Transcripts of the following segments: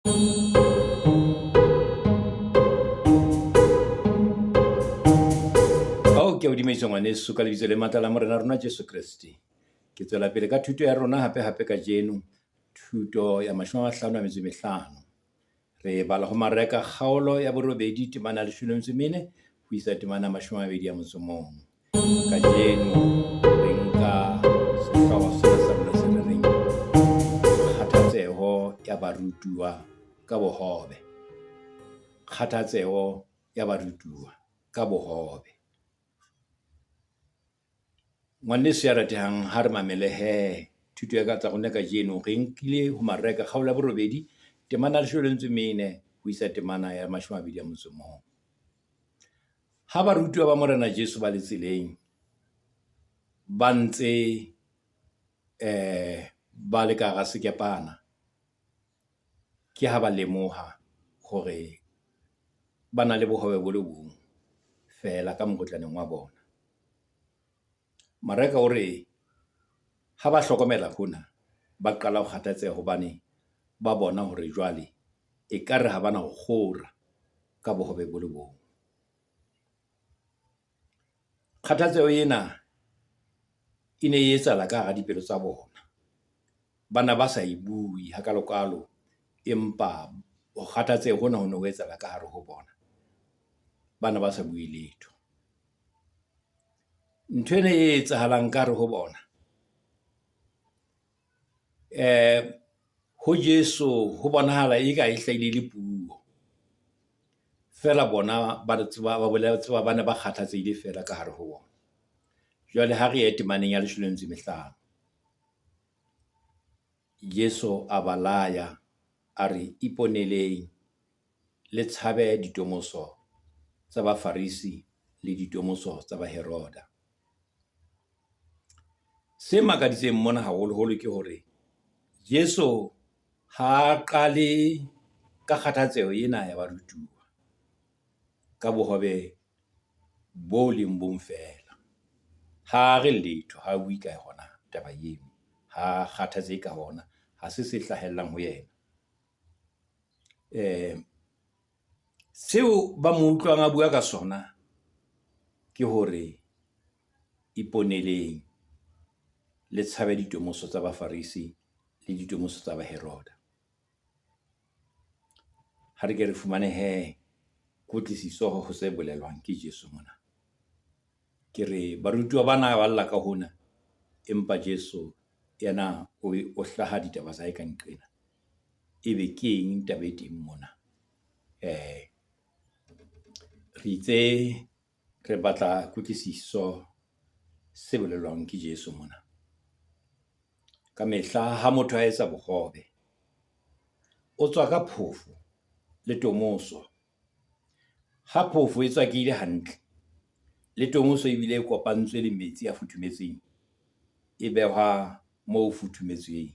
Ke o dimetse ngwaneso ka lebitso le matla la morena rona Jesu Kriste. Ke tswela pele ka thuto ya rona hape ka jeno, thuto ya 55. Re bala ho Mareka kgaolo ya borobedi temana 14 ho isa temana 21. Ka jeno re nka sehlooho sa rona se re reng kgathatseho ya barutuwa ka bohobe. Kgathatseho ya barutuwa ka bohobe. Ngwaneso ya ratehang, ha re mamele thuto ya ka tsa rona ka jeno, re nkile ho Mareka kgaolo ya borobedi temana 14 ho isa temana ya 21. Ha barutuwa ba morena Jesu ba le tseleng, ba ntse ba le ka ga sekepana, ke ha ba lemoha hore ba na le bohobe bo le bong fela ka mokotlaneng wa bona. Mareka o re ha ba hlokomela hona, ba qala ho kgathatseha hobane ba bona hore jwale ekare ha bana ho kgora ka bohobe bo le bong. Kgathatseho ena e ne e etsahala ka hara dipelo tsa bona. Bana ba sa e bue hakalokalo, empa ho kgathatseha hona ho ne ho etsahala ka hare ho bona. Bana ba sa bue letho. Ntho ena e etsahalang ka hare ho bona, ho Jesu ho bonahala eka e hlahile le puo. Fela bona ba tseba bana ba kgathatsehile fela ka hare ho bona. Jwale ha re ye temaneng ya 15, Jesu a balaya a re iponeleng le tshabe ditomoso tsa Bafarisi le ditomoso tsa Baheroda. Se makaditseng mona haholoholo ke hore Jesu ha qale ka kgathatseho ena ya barutuwa ka bohobe bo leng bong fela. Ha re letho, ha bue ka hona taba eno, ha kgathatsehe ka hona, ha se hlahellang ho yena. Seo ba mo utlwang a bua ka sona ke hore iponeleng le tshabe ditomoso tsa Bafarisi le ditomoso tsa Baheroda. Ha re ke re fumane kutlwisiso ho se bolelwang ke Jesu mona. Ke re barutuwa bana ba lla ka hona, empa Jesu yena o hlaha ditaba tsa hae ka nqena. Ebe ke eng taba e teng mona? Re itse re batla kutlwisiso se bolelwang ke Jesu mona. Ka mehla ha motho a etsa bohobe, o tswa ka phofo le tomoso. Ha phofo e tswakile hantle, le tomoso ebile e kopantswe le metsi a futhumetseng, e behwa moo futhumetsweng.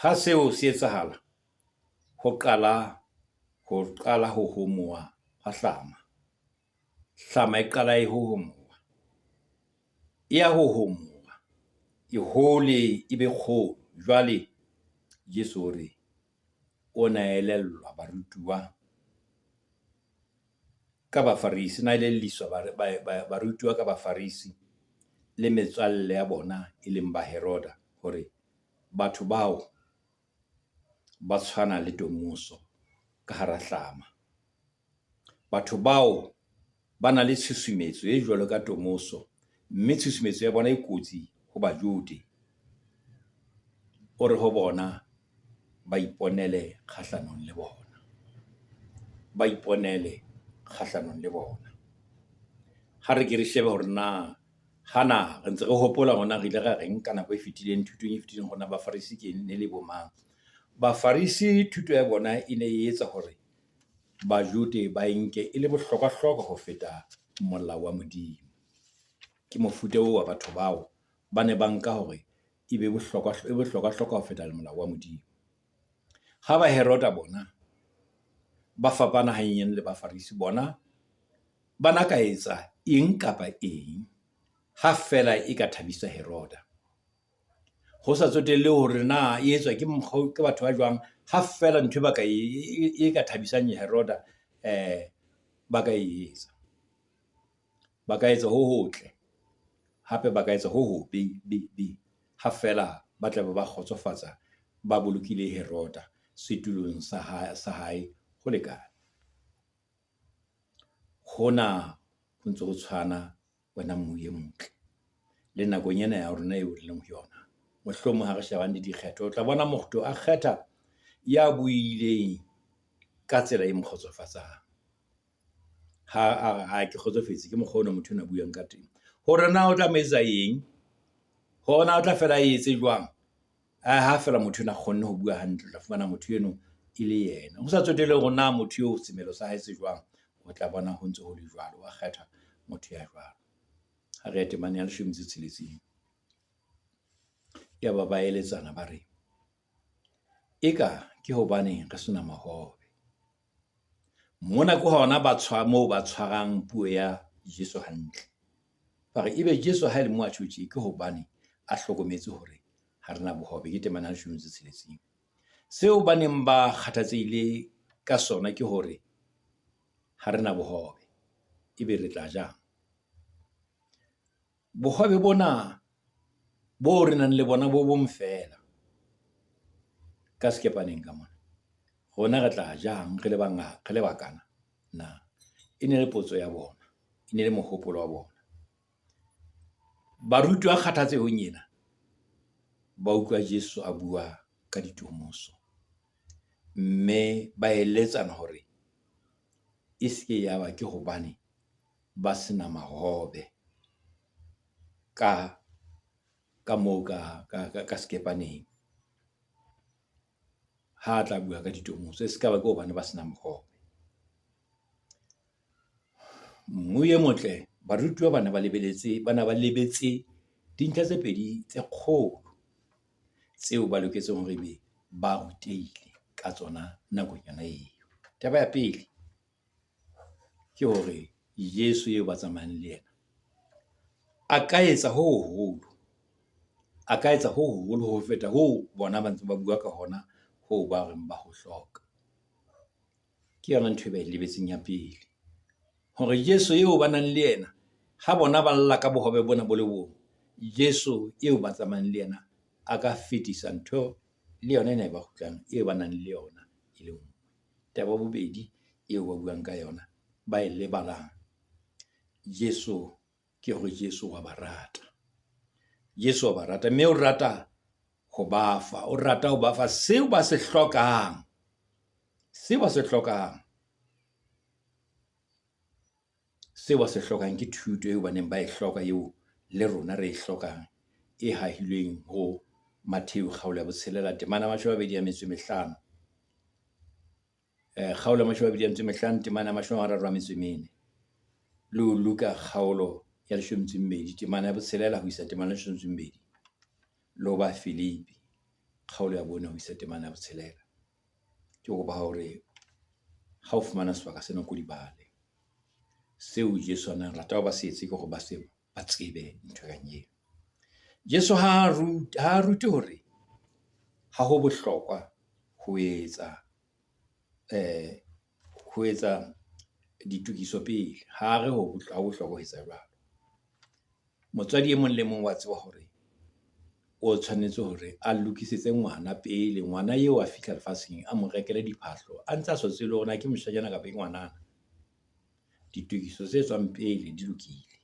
Ha seo se etsahala, ho qala ho homoa ha hlama. Hlama e qala e homoa, e ya homoa, e hole e be kgolo. Jwale Jesu o re o na elellwa barutuwa ka Bafarisi, na elelliswa barutuwa ka Bafarisi le metswalle ya bona e leng Baheroda, hore batho bao ba tshwana le tomoso ka hara hlama. Batho bao ba na le tshusumetso e jwalo ka tomoso, mme tshusumetso ya bona e kotsi ho Bajuda. O re ho bona ba iponele kgahlanong le bona. Ba iponele kgahlanong le bona. Ha re ke re shebe hore na hana re ntse re hopola hona re ile ra re nka nako e fetileng, thutong e fetileng, hona Bafarisi ke ne le bomang. Bafarisi thuto ya bona e ne e etsa hore Bajuda ba nke e le bohlokwa ho feta molao wa Modimo. Ke mofuta wa batho bao ba ne ba nka hore e be bohlokwa ho feta molao wa Modimo. Ha Baheroda bona ba fapana hanyane le Bafarisi, bona bana ka etsa eng kapa eng ha fela e ka thabisa Heroda. ho sa tsotelle hore na e etswa ke batho ba jwang, ha fela ntho ba ka e ka thabisang Heroda ba ka etsa. Ba ka etsa ho hotle, hape ba ka etsa ho hobe ha fela ba tla ba kgotsofatsa ba bolokile Heroda setulong sa hae ho lekane. Hona ho ntse ho tshwana wena moye motle le nakong ena ya rona eo re leng ho yona. Mohlomong ha re shebane le dikgetho, o tla bona motho a kgetha ya buileng ka tsela e mokgotsofatsang. Ha ke kgotsofetse ke mokgwa ona motho ona buang ka teng, hore na o tla metsa eng, hona o tla fela etse jwang. Ha fela motho ona kgonne ho bua hantle, tla fumana motho eno e le yena. Ho sa tsotelle hore na motho eo semelo sa hae se jwang, o tla bona ho ntse ho le jwalo, wa kgetha motho ya jwalo. Ha re temane ya 16 ya ba eletsana ba re, eka ke hobane re sena mahobe. Mona ke hona ba tshwarang puo ya Jesu hantle. Ba re ebe Jesu ha le mo a tjhotse ke hobane a hlokometse hore ha rena bohobe. Ke temana ya 16. Seo ba neng ba kgathatsehile ka sona ke hore ha rena bohobe, ebe re tla jang. Bohobe bona bo re nang le bona bo bong fela ka skepaneng ka mona, rona re tla jang re le bakana na. E ne le potso ya bona, e ne le mohopolo wa bona. Barutwa kgathatsehong ena ba utlwa Jesu a bua ka ditomoso, mme ba eletsana hore e seke ya ba ke hobane ba sena mahobe ka moo ka skepaneng. Ha tla bua ka ditomoso, e seka ba ke hobane ba sena mahobe. Moye motle, barutwa ba ne ba lebetse dintlha tse pedi tse kgolo tseo ba loketseng hore be ba rutehile ka tsona nakong yona eo. Taba ya pele ke hore Jesu eo ba tsamayang le yena a ka etsa ho hoholo ho feta ho bona ba ntse ba bua ka hona ho ba reng ba ho hloka. Ke yona ntho e ba e lebetseng ya pele, hore Jesu eo ba nang le yena ha bona ba lla ka bohobe bona bo le bong, Jesu eo ba tsamayang le yena a ka fetisa ntho le yona ena e ba kgutlang eo ba nang le yona e le nngwe. Taba bobedi eo ba buang ka yona ba e lebalang, Jesu ke hore Jesu wa ba rata. Jesu wa ba rata, mme o rata ho ba fa, o rata ho ba fa seo ba se hlokang. Seo ba se hlokang ke thuto eo ba neng ba e hloka, eo le rona re e hlokang, e hahilweng ho Mathewu kgaolo ya 6, temana 25, kgaolo ya 25, temana 34, le Luka kgaolo ya 12, temana ya 6 ho isa temana ya 12, le ho ba Filipi kgaolo ya 4 ho isa temana ya 6. Ke go ba hore ha o fumana sebaka sena ko di bale seo Jesu ana rata ho ba se etse ke go ba se ba tsebe ntho ya nyeo. Jesu ha rute hore ha ho bohlokwa ho etsa ditokiso pele, ha re ho bohlokwa ho etsa jwalo. Motswadi e mong le mong wa tseba hore o tshwanetse hore a lokisetse ngwana pele, ngwana eo a fihla lefatsheng a mo rekele diphahlo a ntse a so tsebe hore ke moshanyana kapa ngwanana. Ditokiso tse tswang pele di lokile.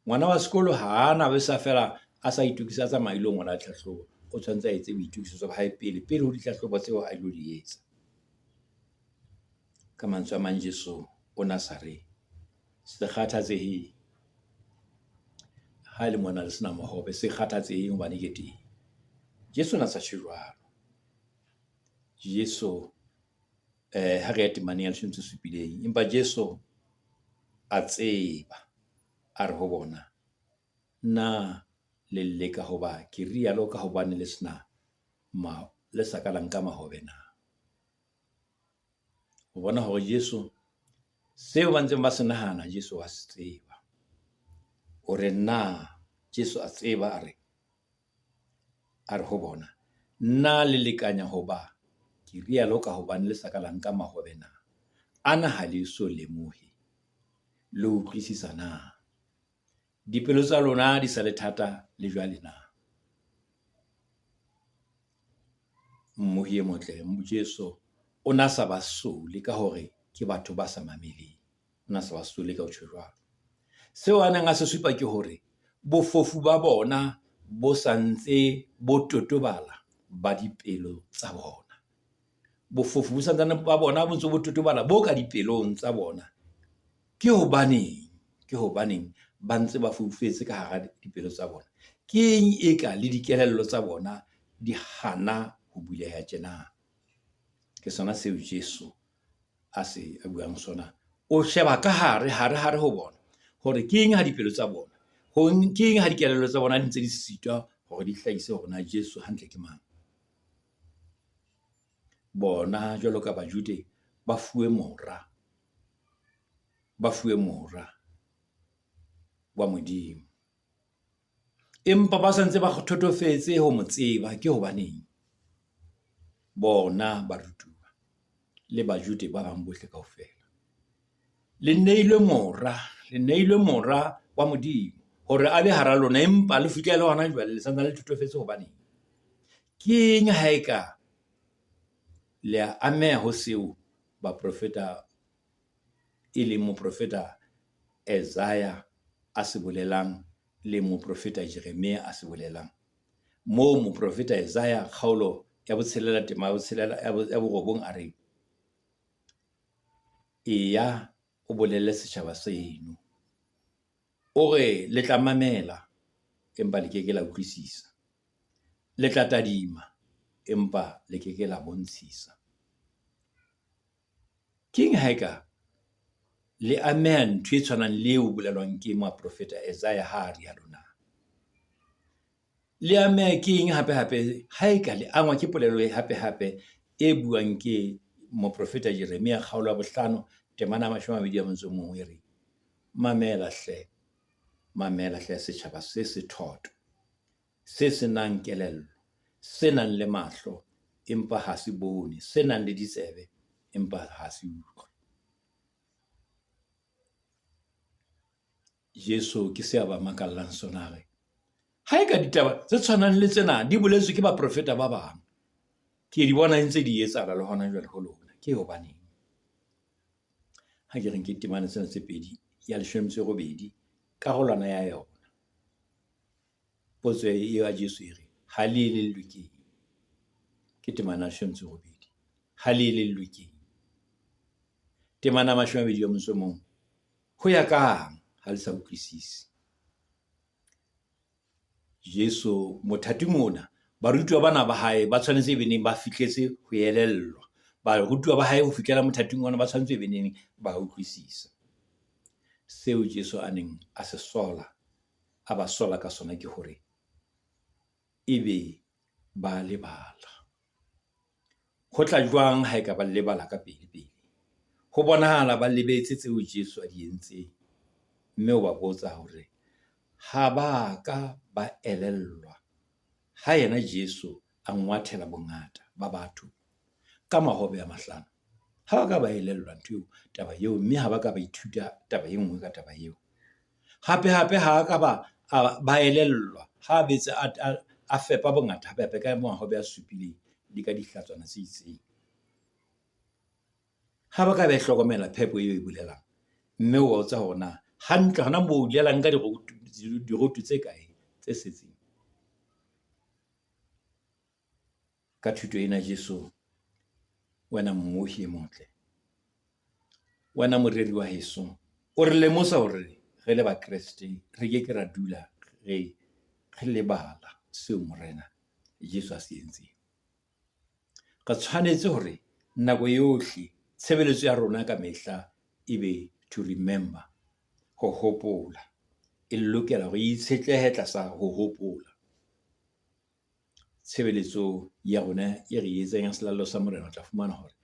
Ngwana wa sekolo ha ana be sa fela a sa itokisa tsa mailo ngwana tlhahlobo, o tshwantse a etse boitokiso ba hae pele ho ditlhahlobo tseo a ilo di etsa. Ka mantswe a mang, Jesu o na sa re se kgathatsehe ha le mona le sena mahobe, se kgathatsehe hobane ke teng. Jesu na sa jwalo. Jesu ha re ya temane ya 17, empa Jesu a tseba a re ho bona, na le leka ho ba ke rialo ka hobane le sena le sa ka la nka mahobe na. Ho bona hore Jesu seo ba ntseng ba se nahana Jesu wa se tseba. O re na Jesu a tseba a re a re ho bona nna le lekanya ho ba ke rialo ka hobane le saka la nka mahobe na ana ha le so lemohe le utlwisisa na dipelo tsa lona di sa le thata le jwale na. Mmohi e motle Jesu o na sa ba sole ka hore ke batho ba sa mameleng, o na sa ba sole ka ho tjho jwalo. Seo a neng a se supa ke hore bofofu ba bona bo santse bo totobala ba dipelo tsa bona. Bofofu bo santsane ba bona bo ntse bo totobala bo ka dipelong tsa bona. Ke hobaneng ba ntse ba fufetse ka hara dipelo tsa bona. Ke eng e ka le dikelello tsa bona di hana ho buleha tjena. Ke sona seo Jesu a se a buang sona. O sheba ka hare ho bona hore ke eng ha dipelo tsa bona, ke eng ha dikelello tsa bona di ntse di sitwa hore di hlahise hore na Jesu hantle ke mang. Bona jwalo ka Bajude ba fuwe mora wa Modimo, empa ba santse ba thotofetse ho mo tseba. Ke hobaneng bona barutuwa le Bajude ba bang bohle kaofela le neilwe mora wa Modimo hore a be hara lona, empa le fihla le hona jwale le santse le thotofetse. Hobaneng? Ke eng ha eka le a ameha ho seo baprofeta e leng moprofeta Isaiah a se bolelang le moprofeta Jeremia a se bolelang. Moo moprofeta Isaiah kgaolo ya botshelela tema ya borobong a re, eya o bolelle setjhaba seno, o re le tla mamela empa le keke la utlwisisa, le tla tadima empa le keke la bontshisa. Ke eng ha eka le ameha ntho e tshwanang leo bolelwang ke moprofeta Isaiah ha a rialo na? Le ameha ke eng hape ha eka le angwa ke polelo hape e buang ke moprofeta Jeremia kgaolo ya 5 temana 21 e re, mamela hle setjhaba se sethoto, se senang kelello, se nang le mahlo empa ha se bone, se nang le ditsebe empa ha se utlwe. Jesu ke se a ba makallang sona re, ha eka ditaba tse tshwanang le tsena di boletswe ke baprofeta ba bang, ke di bona ntse di etsahala le hona jwale ho lona. Ke hobaneng? Ha ke reng ke temana tsena tse pedi ya 18 karolwana ya yona, potso e ya Jesu e re, ha le elellwe keng? Ke temana 18 ha le elellwe keng? Temana 21 ho ya kang ha le sa utlwisisi? Jesu mothating ona barutwa bana ba hae ba tshwanetse e beneng ba fihletse ho elellwa. Barutwa ba hae ho fihlela mothating ona ba tshwanetse e beneng ba utlwisisa. Seo Jesu a neng a se sola, a ba sola ka sona ke hore ebe ba lebala. Ho tla jwang ha eka ba lebala ka pele? Ho bonahala ba lebetse tseo Jesu a di entseng, mme o ba botsa hore ha ba ka ba elellwa ha yena Jesu a ngwathela bongata ba batho ka mahobe a 5. Ha ba ka ba elellwa taba eo, mme ha ba ka ba ithuta taba e nngwe ka taba eo. Hape ha ka ba elellwa ha betse a fepa bongata hape ka mahobe a 7 di ka dihlatswana tse itseng. Ha ba ka ba hlokomela phepo eo e bolelang, mme o botsa hona hantle hona moo di lelang ka diroto tse kae tse setseng. Ka thuto ena Jesu, wena mmohi e motle, wena moreri wa heso, o re lemosa hore re le ba Kriste re ke ra dula re lebala seo morena Jesu a se entseng. Ka tshwanetse hore nako yohle tshebeletso ya rona ka mehla ebe to remember, ho hopola. E lokela hore itshetlehe tlasa ho hopola. Tshebeletso ya rona e re etsang ya selalo sa morena, o tla fumana hore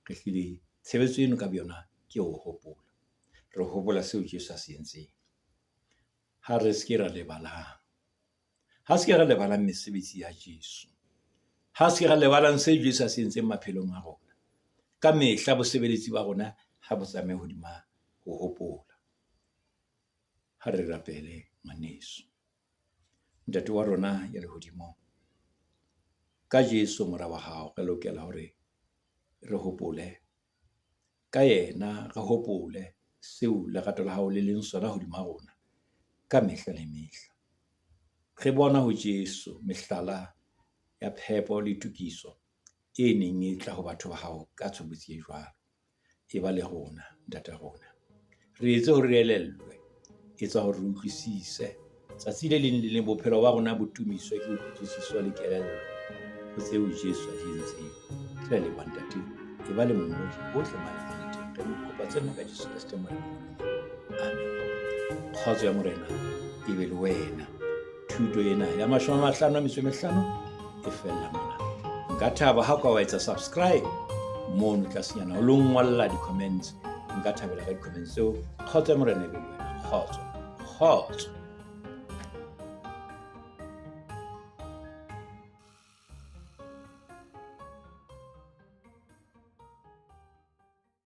re hlile tshebetso eno ka yona ke ho hopola. Re hopola seo Jesu a se entseng. Ha re se ke ra lebalang, ha se ke ra lebalang mesebetsi ya Jesu, ha se ke ra lebalang se Jesu a se entseng maphelong a rona, ka mehla bosebeletsi ba rona ha bo tsamaye hodima ho hopola. Ha re rapele ngwaneso, ntate wa rona ya lehodimo, ka Jesu mora wa hao re lokela hore re hopole ka yena, re hopole seo lerato la hao le leng sona hodima rona ka mehla le mehla. Re bona ho Jesu mehlala ya phepo le tukiso e neng e tla ho batho ba hao ka tshobotsi e jwalo. E ba le rona, ntate rona, re etse hore re elellwe, etsa hore re utlwisise tsatsi le leng le leng bophelo ba rona bo tumiswe ke utlwisiso le kelello ho tseo Jesu a di entseng. Re le bantate e ba le mongodi bohle malefeteng, re kopa tsena ka Jesu Kriste Morena. Amen. Kgotso ya Morena e be le wena. Thuto ena ya 55 e fella mona. Nka thaba ha ka wa etsa subscribe mono tlasenyana o lo ngwalla di-comments. Nka thabela ka di-comments tseo. Kgotso ya Morena e be le wena. Kgotso.